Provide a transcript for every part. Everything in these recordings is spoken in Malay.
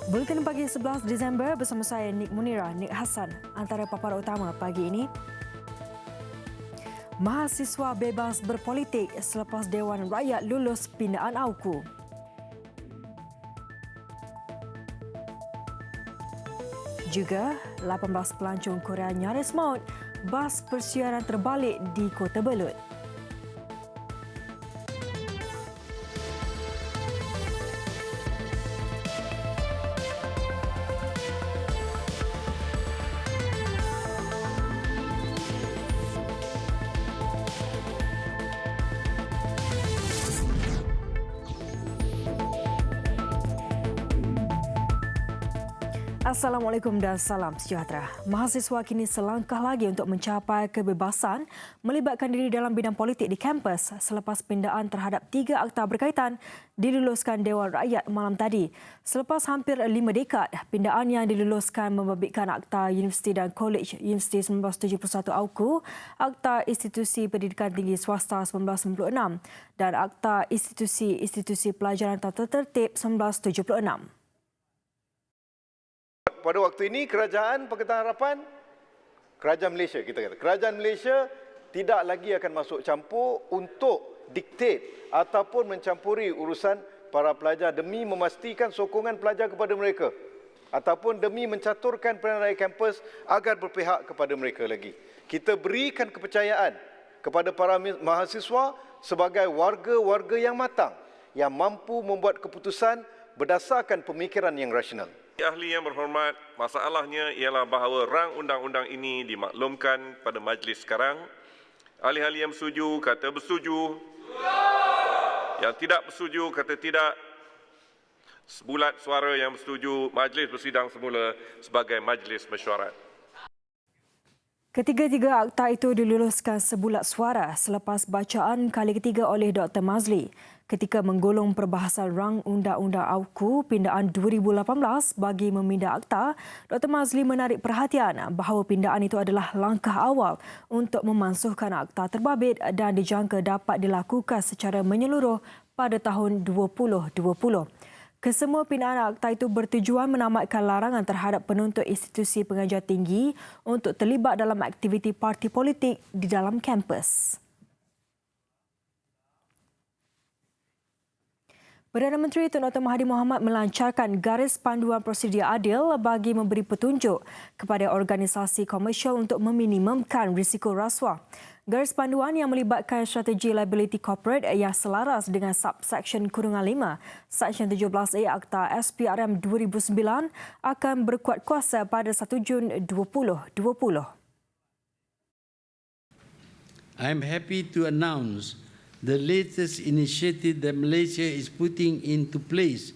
Buletin pagi 11 Disember bersama saya Nik Munira, Nik Hassan. Antara paparan utama pagi ini, mahasiswa bebas berpolitik selepas Dewan Rakyat lulus pindaan AUKU. Juga 18 pelancong Korea nyaris maut bas persiaran terbalik di Kota Belud. Assalamualaikum dan salam sejahtera. Mahasiswa kini selangkah lagi untuk mencapai kebebasan melibatkan diri dalam bidang politik di kampus selepas pindaan terhadap 3 akta berkaitan diluluskan Dewan Rakyat malam tadi. Selepas hampir 5 dekad, pindaan yang diluluskan membabitkan Akta Universiti dan Kolej Universiti 1971 AUKU, Akta Institusi Pendidikan Tinggi Swasta 1996 dan Akta Institusi Pelajaran Tata Tertib 1976. Pada waktu ini Kerajaan Pakatan Harapan, Kerajaan Malaysia kita kata, Kerajaan Malaysia tidak lagi akan masuk campur untuk diktat ataupun mencampuri urusan para pelajar demi memastikan sokongan pelajar kepada mereka ataupun demi mencaturkan peranan rakyat kampus agar berpihak kepada mereka lagi. Kita berikan kepercayaan kepada para mahasiswa sebagai warga-warga yang matang yang mampu membuat keputusan berdasarkan pemikiran yang rasional. Ahli yang berhormat, masalahnya ialah bahawa rang undang-undang ini dimaklumkan pada majlis sekarang. Ahli-ahli yang bersetuju kata bersetuju. Yang tidak bersetuju kata tidak. Sebulat suara yang bersetuju, majlis bersidang semula sebagai majlis mesyuarat. Ketiga-tiga akta itu diluluskan sebulat suara selepas bacaan kali ketiga oleh Dr. Mazli ketika menggolong perbahasan rang undang-undang AUKU pindaan 2018 bagi meminda akta. Dr. Mazli menarik perhatian bahawa pindaan itu adalah langkah awal untuk memansuhkan akta terbabit dan dijangka dapat dilakukan secara menyeluruh pada tahun 2020. Kesemua pindaan akta itu bertujuan menamatkan larangan terhadap penuntut institusi pengajar tinggi untuk terlibat dalam aktiviti parti politik di dalam kampus. Perdana Menteri Tun Dr. Mahathir Mohamad melancarkan garis panduan prosedur adil bagi memberi petunjuk kepada organisasi komersial untuk meminimumkan risiko rasuah. Garis panduan yang melibatkan strategi liability corporate yang selaras dengan subsection kurungan 5, Seksyen 17A Akta SPRM 2009 akan berkuat kuasa pada 1 Jun 2020. I am happy to announce the latest initiative that Malaysia is putting into place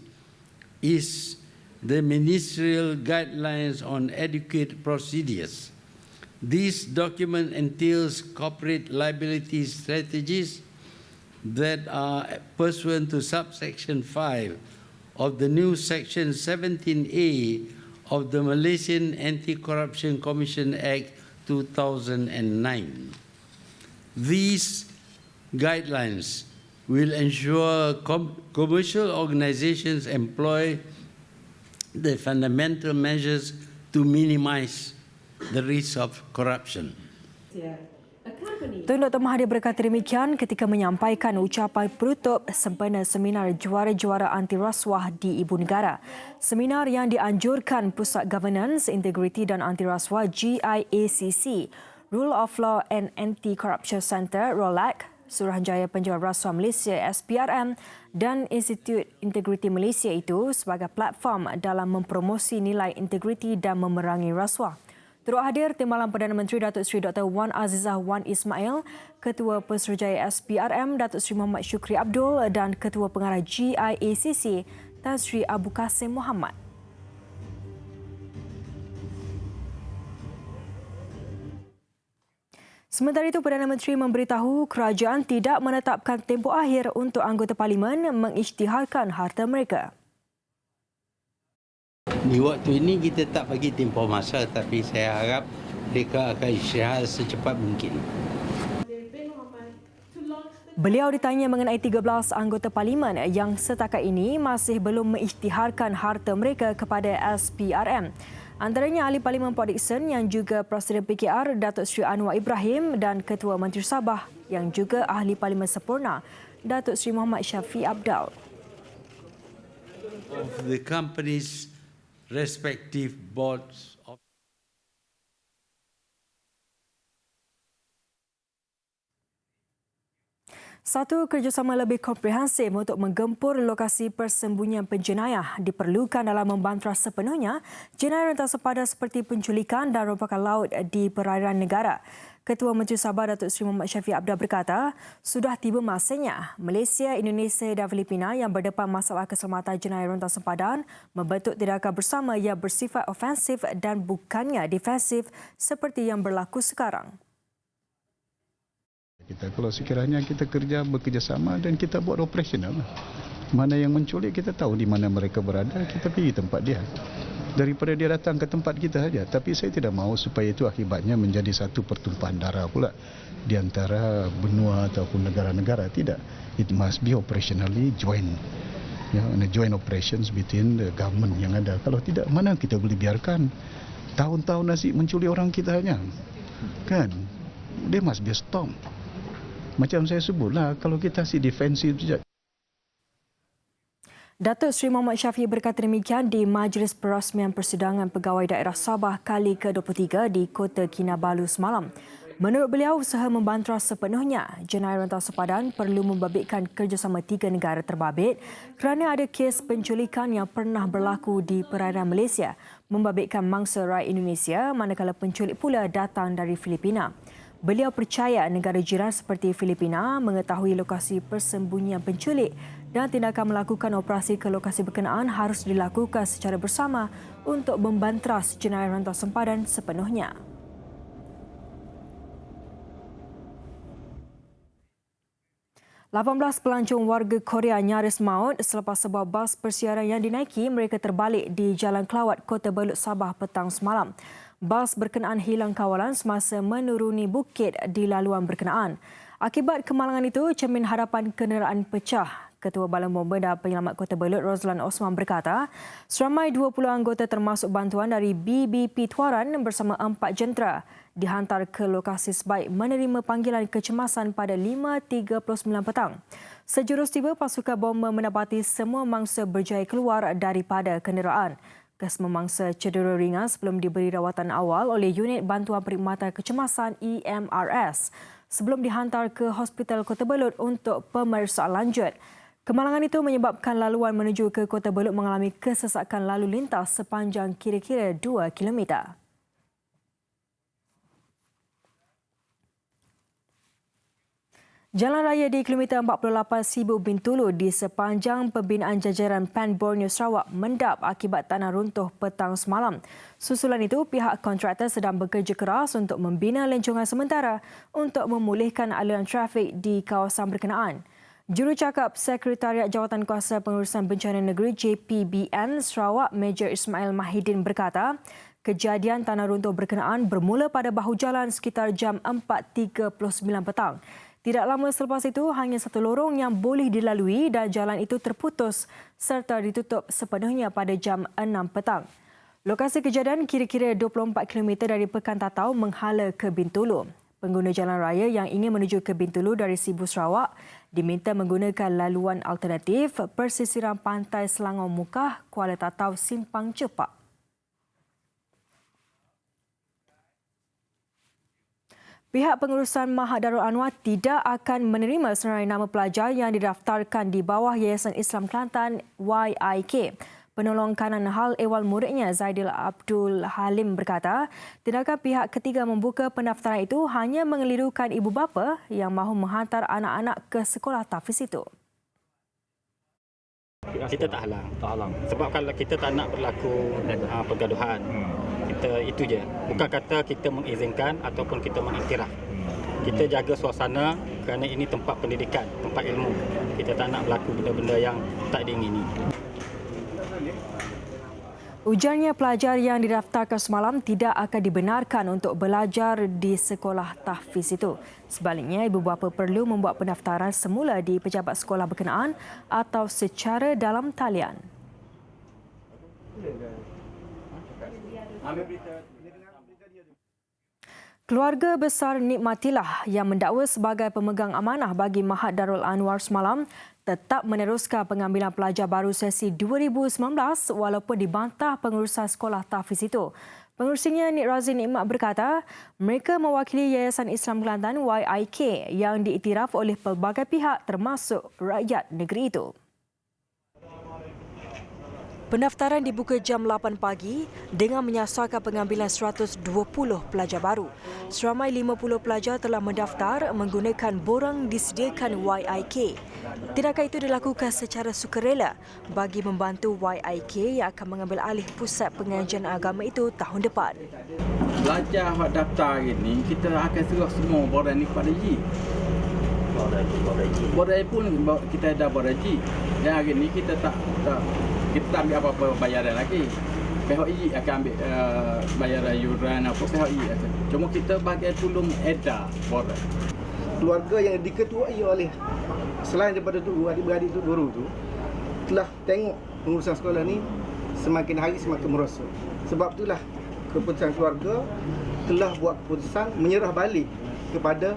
is the Ministerial Guidelines on Adequate Procedures. This document entails corporate liability strategies that are pursuant to subsection 5 of the new section 17A of the Malaysian Anti-Corruption Commission Act 2009. These guidelines will ensure commercial organizations employ the fundamental measures to minimize the risk of corruption. Tun Dr. Mahathir berkata demikian ketika menyampaikan ucapan penutup sempena seminar juara-juara anti rasuah di Ibu Negara. Seminar yang dianjurkan Pusat Governance, Integriti dan Anti Rasuah GIACC, Rule of Law and Anti-Corruption Centre (ROLAC), Suruhanjaya Penjual Rasuah Malaysia SPRM dan Institut Integriti Malaysia itu sebagai platform dalam mempromosi nilai integriti dan memerangi rasuah. Turut hadir Timbalan Perdana Menteri Datuk Seri Dr. Wan Azizah Wan Ismail, Ketua Pesuruhjaya SPRM Datuk Seri Muhammad Syukri Abdul dan Ketua Pengarah GIACC Tan Sri Abu Kasim Muhammad. Sementara itu, Perdana Menteri memberitahu kerajaan tidak menetapkan tempoh akhir untuk anggota Parlimen mengisytiharkan harta mereka. Di waktu ini kita tak bagi tempoh masa, tapi saya harap mereka akan isytihar secepat mungkin. Beliau ditanya mengenai 13 anggota parlimen yang setakat ini masih belum mengisytiharkan harta mereka kepada SPRM. Antaranya Ahli Parlimen Port Dickson yang juga Presiden PKR Datuk Seri Anwar Ibrahim dan Ketua Menteri Sabah yang juga Ahli Parlimen Sempurna Datuk Seri Muhammad Syafiq Abdal. Of the company's respective boards of Satu kerjasama lebih komprehensif untuk menggempur lokasi persembunyian penjenayah diperlukan dalam membantras sepenuhnya jenayah rentas sepadan seperti penculikan dan rompakan laut di perairan negara. Ketua Menteri Sabah Datuk Seri Muhammad Syafiq Abdal berkata, sudah tiba masanya Malaysia, Indonesia dan Filipina yang berdepan masalah keselamatan jenayah rentas sepadan membentuk tindakan bersama yang bersifat ofensif dan bukannya defensif seperti yang berlaku sekarang. Kalau sekiranya kita bekerjasama dan kita buat operasional, mana yang menculik kita tahu di mana mereka berada, kita pergi tempat dia. Daripada dia datang ke tempat kita saja. Tapi saya tidak mahu supaya itu akibatnya menjadi satu pertumpahan darah pula di antara benua ataupun negara-negara. Tidak. It must be operationally joint. Joint operations between the government yang ada. Kalau tidak, mana kita boleh biarkan tahun-tahun nasi menculik orang kita hanya. Kan? There must be a stop. Macam saya sebutlah, kalau kita si defensif saja. Datuk Seri Muhammad Syafiq berkata demikian di Majlis Perasmian Persidangan Pegawai Daerah Sabah kali ke-23 di Kota Kinabalu semalam. Menurut beliau, usaha membantras sepenuhnya jenayah rentas sepadan perlu membabitkan kerjasama 3 negara terbabit kerana ada kes penculikan yang pernah berlaku di perairan Malaysia membabitkan mangsa rakyat Indonesia manakala penculik pula datang dari Filipina. Beliau percaya negara jiran seperti Filipina mengetahui lokasi persembunyian penculik dan tindakan melakukan operasi ke lokasi berkenaan harus dilakukan secara bersama untuk membantras jenayah rentas sempadan sepenuhnya. Lapan belas pelancong warga Korea nyaris maut selepas sebuah bas persiaran yang dinaiki mereka terbalik di Jalan Kelawat, Kota Belud, Sabah petang semalam. Bas berkenaan hilang kawalan semasa menuruni bukit di laluan berkenaan. Akibat kemalangan itu, cermin hadapan kenderaan pecah. Ketua Badan Bomba dan Penyelamat Kota Belud, Rozlan Osman berkata, seramai 20 anggota termasuk bantuan dari BBP Tuaran bersama 4 jentera dihantar ke lokasi sebaik menerima panggilan kecemasan pada 5.39 petang. Sejurus tiba, pasukan bomba mendapati semua mangsa berjaya keluar daripada kenderaan. Kesemua mangsa cedera ringan sebelum diberi rawatan awal oleh unit bantuan perkhidmatan kecemasan EMRS sebelum dihantar ke Hospital Kota Belud untuk pemeriksaan lanjut. Kemalangan itu menyebabkan laluan menuju ke Kota Belud mengalami kesesakan lalu lintas sepanjang kira-kira 2 kilometer. Jalan raya di kilometer 48 Sibu Bintulu di sepanjang pembinaan jajaran PAN Borneo Sarawak mendap akibat tanah runtuh petang semalam. Susulan itu, pihak kontraktor sedang bekerja keras untuk membina lencongan sementara untuk memulihkan aliran trafik di kawasan berkenaan. Jurucakap Sekretariat Jawatan Kuasa Pengurusan Bencana Negeri JPBN Sarawak, Major Ismail Mahidin berkata, kejadian tanah runtuh berkenaan bermula pada bahu jalan sekitar jam 4.39 petang. Tidak lama selepas itu, hanya satu lorong yang boleh dilalui dan jalan itu terputus serta ditutup sepenuhnya pada jam 6 petang. Lokasi kejadian kira-kira 24 km dari Pekan Tatau menghala ke Bintulu. Pengguna jalan raya yang ingin menuju ke Bintulu dari Sibu Sarawak diminta menggunakan laluan alternatif persisiran Pantai Selangor Mukah, Kuala Tatau Simpang Cepak. Pihak pengurusan Mahat Darul Anwar tidak akan menerima senarai nama pelajar yang didaftarkan di bawah Yayasan Islam Kelantan YIK. Penolong kanan hal ehwal muridnya Zaidil Abdul Halim berkata, tindakan pihak ketiga membuka pendaftaran itu hanya mengelirukan ibu bapa yang mahu menghantar anak-anak ke sekolah tahfiz itu. Kita tak halang. Sebab kalau kita tak nak berlaku pergaduhan, kita itu je. Bukan kata kita mengizinkan ataupun kita mengiktiraf. Kita jaga suasana kerana ini tempat pendidikan, tempat ilmu. Kita tak nak berlaku benda-benda yang tak diingini. Ujarnya pelajar yang didaftarkan semalam tidak akan dibenarkan untuk belajar di sekolah tahfiz itu. Sebaliknya, ibu bapa perlu membuat pendaftaran semula di pejabat sekolah berkenaan atau secara dalam talian. Keluarga besar Nikmatilah yang mendakwa sebagai pemegang amanah bagi Mahat Darul Anwar semalam tetap meneruskan pengambilan pelajar baru sesi 2019 walaupun dibantah pengurusan sekolah tahfiz itu. Pengurusinya Nik Razin Nikmat berkata mereka mewakili Yayasan Islam Kelantan YIK yang diiktiraf oleh pelbagai pihak termasuk rakyat negeri itu. Pendaftaran dibuka jam 8 pagi dengan menyasarkan pengambilan 120 pelajar baru. Seramai 50 pelajar telah mendaftar menggunakan borang disediakan YIK. Tindakan itu dilakukan secara sukarela bagi membantu YIK yang akan mengambil alih pusat pengajian agama itu tahun depan. Belajar buat daftar hari ni, kita akan suruh semua borang ni kepada Haji. Borang pun kita dah borang Haji. Dan hari ni kita tak ambil apa-apa bayaran lagi. PHI akan ambil bayaran yuran apa PHI akan. Cuma kita bagai tolong edar borang. Keluarga yang diketuai oleh selain daripada tu adik-beradik tu guru tu telah tengok pengurusan sekolah ni semakin hari semakin merosot. Sebab itulah keputusan keluarga telah buat keputusan menyerah balik kepada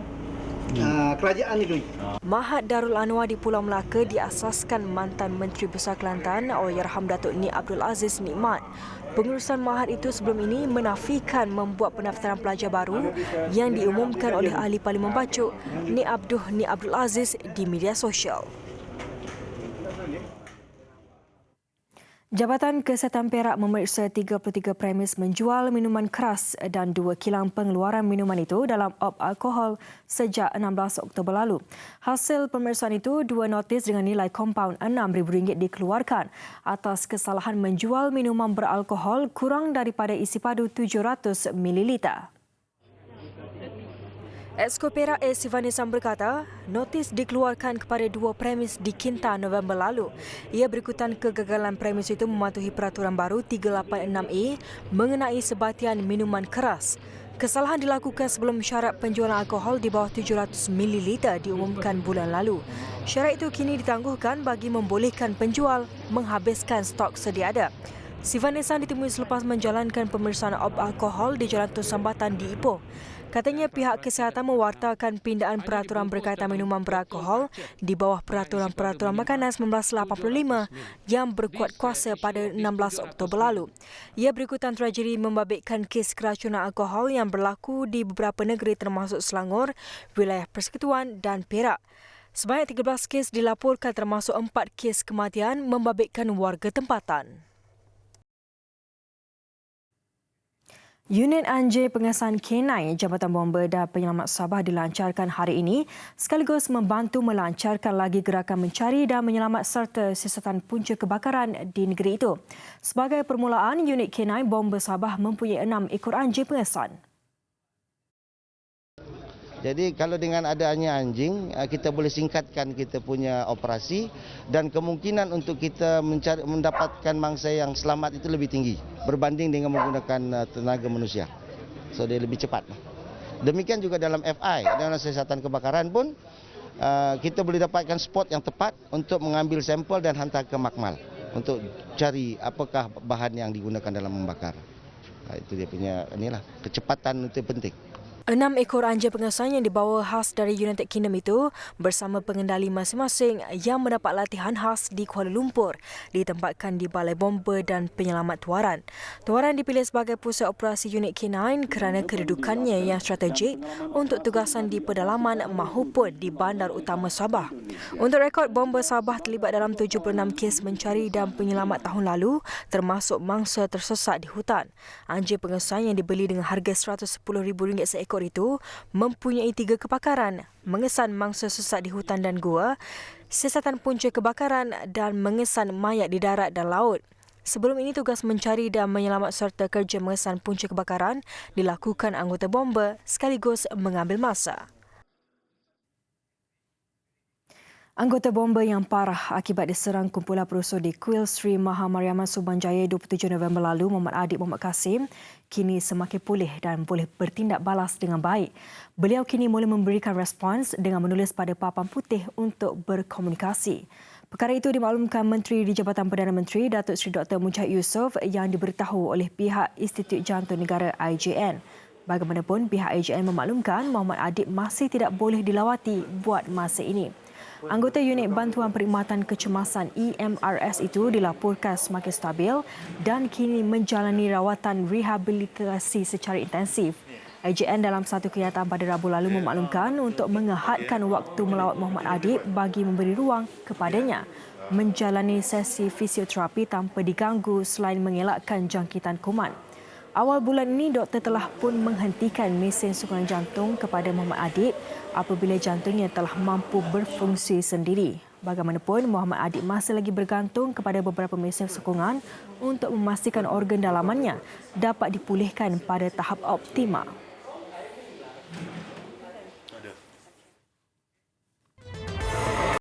kerajaan negeri. Mahat Darul Anwar di Pulau Melaka diasaskan mantan Menteri Besar Kelantan Allahyarham Datuk Nik Abdul Aziz Nikmat. Pengurusan Mahat itu sebelum ini menafikan membuat pendaftaran pelajar baru yang diumumkan oleh Ahli Parlimen Bacuk Nik Abdul Aziz di media sosial. Jabatan Kesihatan Perak memeriksa 33 premis menjual minuman keras dan 2 kilang pengeluaran minuman itu dalam op alkohol sejak 16 Oktober lalu. Hasil pemeriksaan itu, 2 notis dengan nilai kompaun RM6,000 dikeluarkan atas kesalahan menjual minuman beralkohol kurang daripada isi padu 700 ml. Exco Perak Sivanesan berkata, notis dikeluarkan kepada 2 premis di Kinta November lalu. Ia berikutan kegagalan premis itu mematuhi peraturan baru 386A mengenai sebatian minuman keras. Kesalahan dilakukan sebelum syarat penjualan alkohol di bawah 700 ml diumumkan bulan lalu. Syarat itu kini ditangguhkan bagi membolehkan penjual menghabiskan stok sedia ada. Sivanesan ditemui selepas menjalankan pemeriksaan op alkohol di Jalan Tun Sambatan di Ipoh. Katanya pihak kesihatan mewartakan pindaan peraturan berkaitan minuman beralkohol di bawah Peraturan-Peraturan Makanan 1985 yang berkuat kuasa pada 16 Oktober lalu. Ia berikutan tragedi membabitkan kes keracunan alkohol yang berlaku di beberapa negeri termasuk Selangor, wilayah Persekutuan dan Perak. Sebanyak 13 kes dilaporkan termasuk 4 kes kematian membabitkan warga tempatan. Unit Anjing Pengesan K9 Jabatan Bomba dan Penyelamat Sabah dilancarkan hari ini sekaligus membantu melancarkan lagi gerakan mencari dan menyelamat serta siasatan punca kebakaran di negeri itu. Sebagai permulaan, unit K9 Bomba Sabah mempunyai 6 ekor anjing pengesan. Jadi kalau dengan adanya anjing, kita boleh singkatkan kita punya operasi dan kemungkinan untuk kita mendapatkan mangsa yang selamat itu lebih tinggi berbanding dengan menggunakan tenaga manusia. So dia lebih cepat. Demikian juga dalam FI, dalam siasatan kebakaran pun kita boleh dapatkan spot yang tepat untuk mengambil sampel dan hantar ke makmal untuk cari apakah bahan yang digunakan dalam membakar. Itu dia punya kecepatan itu penting. 6 ekor anjing pengesan yang dibawa khas dari United Kingdom itu bersama pengendali masing-masing yang mendapat latihan khas di Kuala Lumpur ditempatkan di Balai Bomba dan Penyelamat Tuaran. Tuaran dipilih sebagai pusat operasi unit K9 kerana kedudukannya yang strategik untuk tugasan di pedalaman mahupun di Bandar Utama Sabah. Untuk rekod, Bomba Sabah terlibat dalam 76 kes mencari dan penyelamat tahun lalu termasuk mangsa tersesat di hutan. Anjing pengesan yang dibeli dengan harga RM110,000 seekor itu mempunyai 3 kepakaran, mengesan mangsa sesat di hutan dan gua, siasatan punca kebakaran dan mengesan mayat di darat dan laut. Sebelum ini, tugas mencari dan menyelamat serta kerja mengesan punca kebakaran dilakukan anggota bomba sekaligus mengambil masa. Anggota bomba yang parah akibat diserang kumpulan perusuh di Kuil Sri Maha Mariamman Subanjaya 27 November lalu, Muhammad Adib Muhammad Kasim, kini semakin pulih dan boleh bertindak balas dengan baik. Beliau kini mula memberikan respons dengan menulis pada papan putih untuk berkomunikasi. Perkara itu dimaklumkan Menteri di Jabatan Perdana Menteri Datuk Seri Dr. Mujahid Yusof yang diberitahu oleh pihak Institut Jantung Negara IJN. Bagaimanapun, pihak IJN memaklumkan Muhammad Adib masih tidak boleh dilawati buat masa ini. Anggota unit bantuan perkhidmatan kecemasan EMRS itu dilaporkan semakin stabil dan kini menjalani rawatan rehabilitasi secara intensif. IJN dalam satu kenyataan pada Rabu lalu memaklumkan untuk mengehadkan waktu melawat Muhammad Adib bagi memberi ruang kepadanya menjalani sesi fisioterapi tanpa diganggu selain mengelakkan jangkitan kuman. Awal bulan ini, doktor telah pun menghentikan mesin sokongan jantung kepada Muhammad Adib apabila jantungnya telah mampu berfungsi sendiri. Bagaimanapun, Muhammad Adib masih lagi bergantung kepada beberapa mesin sokongan untuk memastikan organ dalamannya dapat dipulihkan pada tahap optimal.